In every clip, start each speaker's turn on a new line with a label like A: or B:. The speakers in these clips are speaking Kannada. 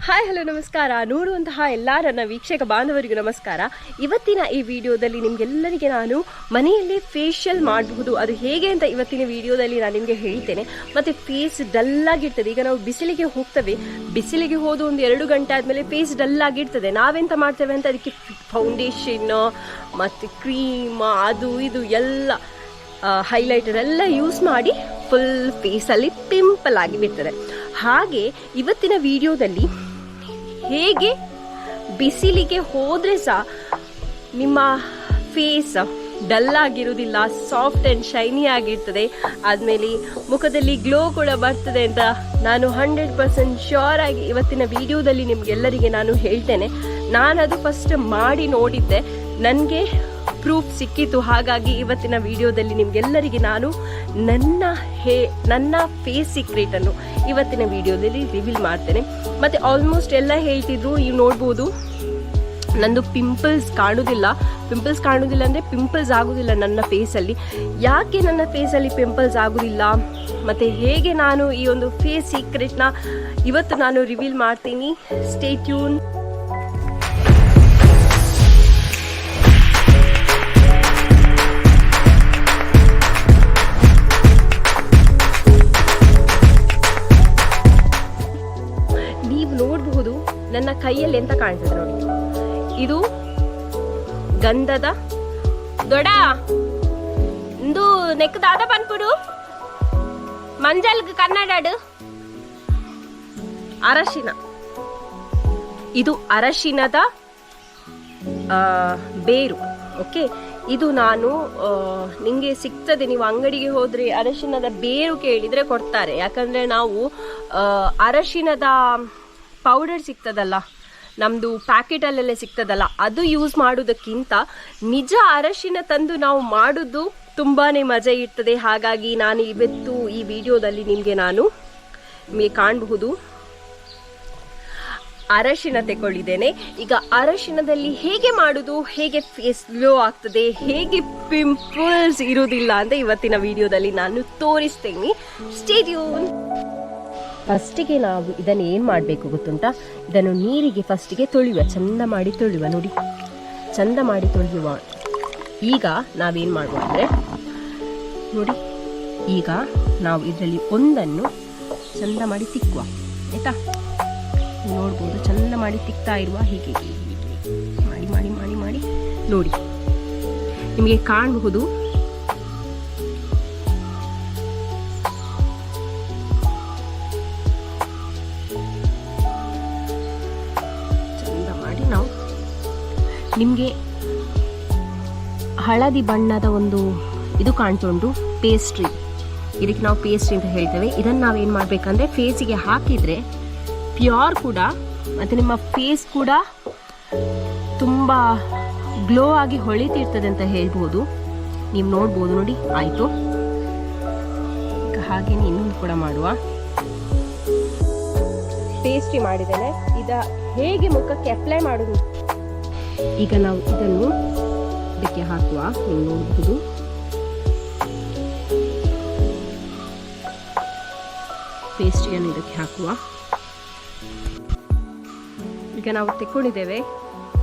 A: ಹಾಯ್ ಹಲೋ ನಮಸ್ಕಾರ. ನೋಡುವಂತಹ ಎಲ್ಲ ನನ್ನ ವೀಕ್ಷಕ ಬಾಂಧವರಿಗೂ ನಮಸ್ಕಾರ. ಇವತ್ತಿನ ಈ ವಿಡಿಯೋದಲ್ಲಿ ನಿಮಗೆಲ್ಲರಿಗೆ ನಾನು ಮನೆಯಲ್ಲಿ ಫೇಶಿಯಲ್ ಮಾಡಬಹುದು, ಅದು ಹೇಗೆ ಅಂತ ಇವತ್ತಿನ ವಿಡಿಯೋದಲ್ಲಿ ನಾನು ನಿಮಗೆ ಹೇಳ್ತೇನೆ. ಮತ್ತು ಫೇಸ್ ಡಲ್ಲಾಗಿರ್ತದೆ. ಈಗ ನಾವು ಬಿಸಿಲಿಗೆ ಹೋಗ್ತೇವೆ, ಬಿಸಿಲಿಗೆ ಹೋದ ಒಂದು 2 ಗಂಟೆ ಆದಮೇಲೆ ಫೇಸ್ ಡಲ್ಲಾಗಿರ್ತದೆ. ನಾವೆಂತ ಮಾಡ್ತೇವೆ ಅಂತ ಅದಕ್ಕೆ ಫೌಂಡೇಶನ್ ಮತ್ತು ಕ್ರೀಮ್ ಅದು ಇದು ಎಲ್ಲ ಹೈಲೈಟರ್ ಎಲ್ಲ ಯೂಸ್ ಮಾಡಿ ಫುಲ್ ಫೇಸಲ್ಲಿ ಪಿಂಪಲ್ ಆಗಿ ಬಿಡ್ತದೆ. ಹಾಗೆ ಇವತ್ತಿನ ವಿಡಿಯೋದಲ್ಲಿ ಹೇಗೆ ಬಿಸಿಲಿಗೆ ಹೋದರೆ ಸಹ ನಿಮ್ಮ ಫೇಸ್ ಡಲ್ ಆಗಿರುವುದಿಲ್ಲ, ಸಾಫ್ಟ್ ಆ್ಯಂಡ್ ಶೈನಿ ಆಗಿರ್ತದೆ, ಆದಮೇಲೆ ಮುಖದಲ್ಲಿ ಗ್ಲೋ ಕೂಡ ಬರ್ತದೆ ಅಂತ ನಾನು 100% ಶ್ಯೂರ್ ಆಗಿ ಇವತ್ತಿನ ವಿಡಿಯೋದಲ್ಲಿ ನಿಮಗೆಲ್ಲರಿಗೆ ನಾನು ಹೇಳ್ತೇನೆ. ನಾನದು ಫಸ್ಟ್ ಮಾಡಿ ನೋಡಿದ್ದೆ, ನನಗೆ ಪ್ರೂಫ್ ಸಿಕ್ಕಿತು. ಹಾಗಾಗಿ ಇವತ್ತಿನ ವಿಡಿಯೋದಲ್ಲಿ ನಿಮಗೆಲ್ಲರಿಗೆ ನಾನು ನನ್ನ ಫೇಸ್ ಸೀಕ್ರೆಟನ್ನು ಇವತ್ತಿನ ವಿಡಿಯೋದಲ್ಲಿ ರಿವೀಲ್ ಮಾಡ್ತೇನೆ. ಮತ್ತು ಆಲ್ಮೋಸ್ಟ್ ಎಲ್ಲ ಹೇಳ್ತಿದ್ರು, ನೀವು ನೋಡ್ಬೋದು ನಂದು ಪಿಂಪಲ್ಸ್ ಕಾಣುವುದಿಲ್ಲ ಅಂದರೆ ಪಿಂಪಲ್ಸ್ ಆಗೋದಿಲ್ಲ ನನ್ನ ಫೇಸಲ್ಲಿ. ಯಾಕೆ ನನ್ನ ಫೇಸಲ್ಲಿ ಪಿಂಪಲ್ಸ್ ಆಗೋದಿಲ್ಲ ಮತ್ತು ಹೇಗೆ ನಾನು ಈ ಒಂದು ಫೇಸ್ ಸೀಕ್ರೆಟ್ನ ಇವತ್ತು ನಾನು ರಿವೀಲ್ ಮಾಡ್ತೀನಿ. Stay tune. ನೋಡಬಹುದು ನನ್ನ ಕೈಯಲ್ಲಿ ಎಂತ ಕಾಣ್ತದೆ ನೋಡಿ, ಇದು ಗಂಧದ ದೊಡ ಇಂದು ನೆಕ್ ದಾದ ಪನ್ಪುಡು ಮಂಜಲ್ ಕನ್ನಡಡು ಅರಶಿನ. ಇದು ಅರಶಿನದ ಬೇರು. ಓಕೆ, ಇದು ನಾನು ನಿಮಗೆ ಸಿಗ್ತದೆ, ನೀವು ಅಂಗಡಿಗೆ ಹೋದರೆ ಅರಶಿನದ ಬೇರು ಕೇಳಿದರೆ ಕೊಡ್ತಾರೆ. ಯಾಕಂದರೆ ನಾವು ಅರಶಿನದ ಪೌಡರ್ ಸಿಗ್ತದಲ್ಲ, ನಮ್ಮದು ಪ್ಯಾಕೆಟಲ್ಲೆಲ್ಲ ಸಿಗ್ತದಲ್ಲ, ಅದು ಯೂಸ್ ಮಾಡೋದಕ್ಕಿಂತ ನಿಜ ಅರಶಿನ ತಂದು ನಾವು ಮಾಡೋದು ತುಂಬಾ ಮಜಾ ಇರ್ತದೆ. ಹಾಗಾಗಿ ನಾನು ಇವತ್ತು ಈ ವಿಡಿಯೋದಲ್ಲಿ ನಿಮಗೆ ಕಾಣಬಹುದು ಅರಶಿನ ತಗೊಳ್ಳಿದ್ದೇನೆ. ಈಗ ಅರಶಿನದಲ್ಲಿ ಹೇಗೆ ಮಾಡೋದು, ಹೇಗೆ ಫೇಸ್ ಗ್ಲೋ ಆಗ್ತದೆ, ಹೇಗೆ ಪಿಂಪಲ್ಸ್ ಇರೋದಿಲ್ಲ ಅಂತ ಇವತ್ತಿನ ವಿಡಿಯೋದಲ್ಲಿ ನಾನು ತೋರಿಸ್ತೇನೆ. Stay tune. ಫಸ್ಟಿಗೆ ನಾವು ಇದನ್ನು ಏನು ಮಾಡಬೇಕು ಗೊತ್ತುಂಟಾ, ಇದನ್ನು ನೀರಿಗೆ ಫಸ್ಟಿಗೆ ತೊಳೆಯುವ, ಚಂದ ಮಾಡಿ ತೊಳೆಯುವ. ನೋಡಿ, ಚಂದ ಮಾಡಿ ತೊಳೆಯುವ. ಈಗ ನಾವೇನು ಮಾಡುವ ಅಂದರೆ ನೋಡಿ, ಈಗ ನಾವು ಇದರಲ್ಲಿ ಒಂದನ್ನು ಚಂದ ಮಾಡಿ ತಿಕ್ಕುವ, ಆಯಿತಾ? ನೋಡ್ಬೋದು, ಚಂದ ಮಾಡಿ ತಿಕ್ತಾ ಇರುವ. ಹೀಗೆ ಮಾಡಿ ಮಾಡಿ ಮಾಡಿ ಮಾಡಿ ನೋಡಿ, ನಿಮಗೆ ಕಾಣಬಹುದು. ನಾವು ನಿಮಗೆ ಹಳದಿ ಬಣ್ಣದ ಒಂದು ಇದು ಕಾಣ್ತುಂಟು, ಪೇಸ್ಟ್ರಿ. ಇದಕ್ಕೆ ನಾವು ಪೇಸ್ಟ್ರಿ ಅಂತ ಹೇಳ್ತೇವೆ. ಇದನ್ನು ನಾವೇನು ಮಾಡಬೇಕಂದ್ರೆ ಫೇಸಿಗೆ ಹಾಕಿದರೆ ಪ್ಯೂರ್ ಕೂಡ ಮತ್ತು ನಿಮ್ಮ ಫೇಸ್ ಕೂಡ ತುಂಬ ಗ್ಲೋ ಆಗಿ ಹೊಳಿತಿರ್ತದೆ ಅಂತ ಹೇಳ್ಬೋದು. ನೀವು ನೋಡ್ಬೋದು ನೋಡಿ, ಆಯಿತು. ಹಾಗೆ ಇನ್ನೊಂದು ಕೂಡ ಮಾಡುವ. ಪೇಸ್ಟ್ರಿ ಮಾಡಿದ್ದೇನೆ, ಹೇಗೆ ಮುಖಕ್ಕೆ ಅಪ್ಲೈ ಮಾಡೋದು ಈಗ ನಾವು ಇದನ್ನು ಇದಕ್ಕೆ ಹಾಕುವ. ನೀವು ನೋಡಬಹುದು, ಪೇಸ್ಟ್ರಿಯನ್ನು ಇದಕ್ಕೆ ಹಾಕುವ. ಈಗ ನಾವು ತೆಕ್ಕೊಂಡಿದ್ದೇವೆ,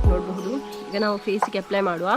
A: ನೋಡಬಹುದು. ಈಗ ನಾವು ಫೇಸ್ಗೆ ಅಪ್ಲೈ ಮಾಡುವ.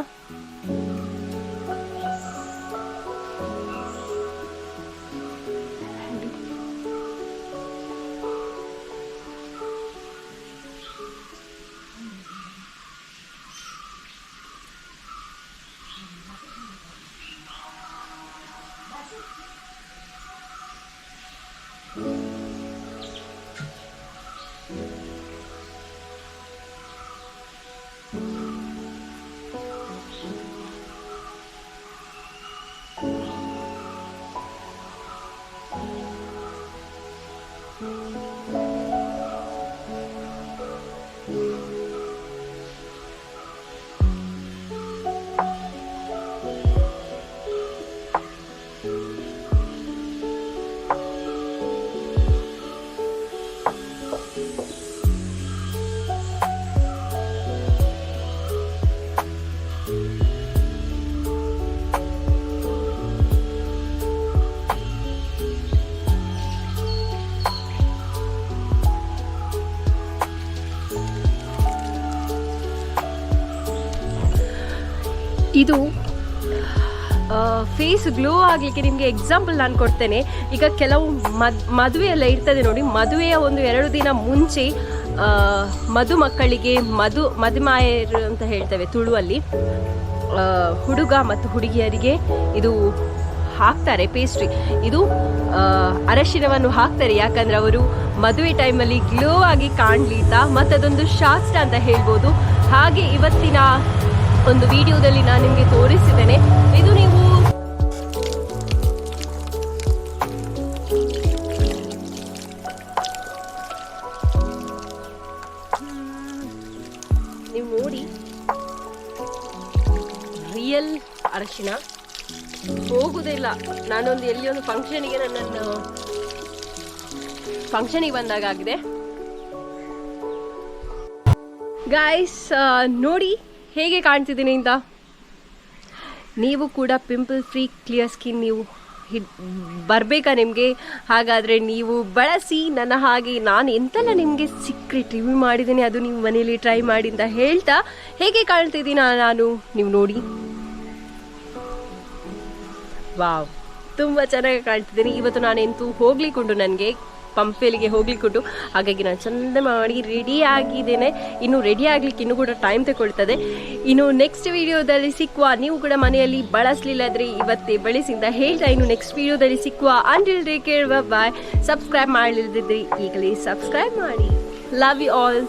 A: ಇದು ಫೇಸ್ ಗ್ಲೋ ಆಗಲಿಕ್ಕೆ ನಿಮಗೆ ಎಕ್ಸಾಂಪಲ್ ನಾನು ಕೊಡ್ತೇನೆ. ಈಗ ಕೆಲವು ಮದುವೆ ಎಲ್ಲ ಇರ್ತದೆ ನೋಡಿ, ಮದುವೆಯ 1-2 ದಿನ ಮುಂಚೆ ಮಕ್ಕಳಿಗೆ ಮದುಮಾಯರು ಅಂತ ಹೇಳ್ತೇವೆ ತುಳುವಲ್ಲಿ, ಹುಡುಗ ಮತ್ತು ಹುಡುಗಿಯರಿಗೆ ಇದು ಹಾಕ್ತಾರೆ ಪೇಸ್ಟ್ರಿ. ಇದು ಅರಶಿನವನ್ನು ಹಾಕ್ತಾರೆ, ಯಾಕಂದ್ರೆ ಅವರು ಮದುವೆ ಟೈಮಲ್ಲಿ ಗ್ಲೋ ಆಗಿ ಕಾಣಲಿ ಅಂತ. ಮತ್ತದೊಂದು ಶಾಸ್ತ್ರ ಅಂತ ಹೇಳ್ಬೋದು. ಹಾಗೆ ಇವತ್ತಿನ ಒಂದು ವಿಡಿಯೋದಲ್ಲಿ ನಾನು ನಿಮಗೆ ತೋರಿಸಿದ್ದೇನೆ. ಇದು ನೀವು ನೋಡಿ, ರಿಯಲ್ ಅರಶಿನ ಹೋಗುದಿಲ್ಲ. ನಾನೊಂದು ಎಲ್ಲಿ ಒಂದು ಫಂಕ್ಷನಿಗೆ ಬಂದಾಗ ಆಗಿದೆ. ಗಾಯ್ಸ್ ನೋಡಿ ಹೇಗೆ ಕಾಣ್ತಿದ್ದೀನಿ ಅಂತ. ನೀವು ಕೂಡ ಪಿಂಪಲ್ ಫ್ರೀ ಕ್ಲಿಯರ್ ಸ್ಕಿನ್ ನೀವು ಬರಬೇಕಾ ನಿಮಗೆ? ಹಾಗಾದರೆ ನೀವು ಬಳಸಿ. ನನ್ನ ಹಾಗೆ ನಾನು ಎಂತೆಲ್ಲ ನಿಮಗೆ ಸೀಕ್ರೆಟ್ ರಿವ್ಯೂ ಮಾಡಿದ್ದೀನಿ, ಅದು ನೀವು ಮನೆಯಲ್ಲಿ ಟ್ರೈ ಮಾಡಿ ಅಂತ ಹೇಳ್ತಾ, ಹೇಗೆ ಕಾಣ್ತಿದ್ದೀನಿ ನಾನು ನೀವು ನೋಡಿ. ವಾವ್, ತುಂಬ ಚೆನ್ನಾಗಿ ಕಾಣ್ತಿದ್ದೀನಿ. ಇವತ್ತು ನಾನೆಂತೂ ಹೋಗ್ಲಿಕ್ಕುಂಟು, ನನಗೆ ಪಂಪೇಲಿಗೆ ಹೋಗ್ಲಿಕ್ಕುಂಟು. ಹಾಗಾಗಿ ನಾನು ಚಂದ ಮಾಡಿ ರೆಡಿ ಆಗಿದ್ದೇನೆ. ಇನ್ನು ರೆಡಿ ಆಗ್ಲಿಕ್ಕೆ ಇನ್ನೂ ಕೂಡ ಟೈಮ್ ತಗೊಳ್ತದೆ. ಇನ್ನು ನೆಕ್ಸ್ಟ್ ವಿಡಿಯೋದಲ್ಲಿ ಸಿಕ್ಕುವ. ನೀವು ಕೂಡ ಮನೆಯಲ್ಲಿ ಬಳಸಲಿಲ್ಲದ್ರೆ ಇವತ್ತೇ ಬಳಸಿ ಅಂತ ಹೇಳ್ತಾ, ಇನ್ನು ನೆಕ್ಸ್ಟ್ ವಿಡಿಯೋದಲ್ಲಿ ಸಿಕ್ಕುವ. Until take care, bye. Subscribe ಮಾಡಲಿಲ್ಲದಿದ್ರೆ ಈಗಲೇ ಸಬ್ಸ್ಕ್ರೈಬ್ ಮಾಡಿ. Love you all.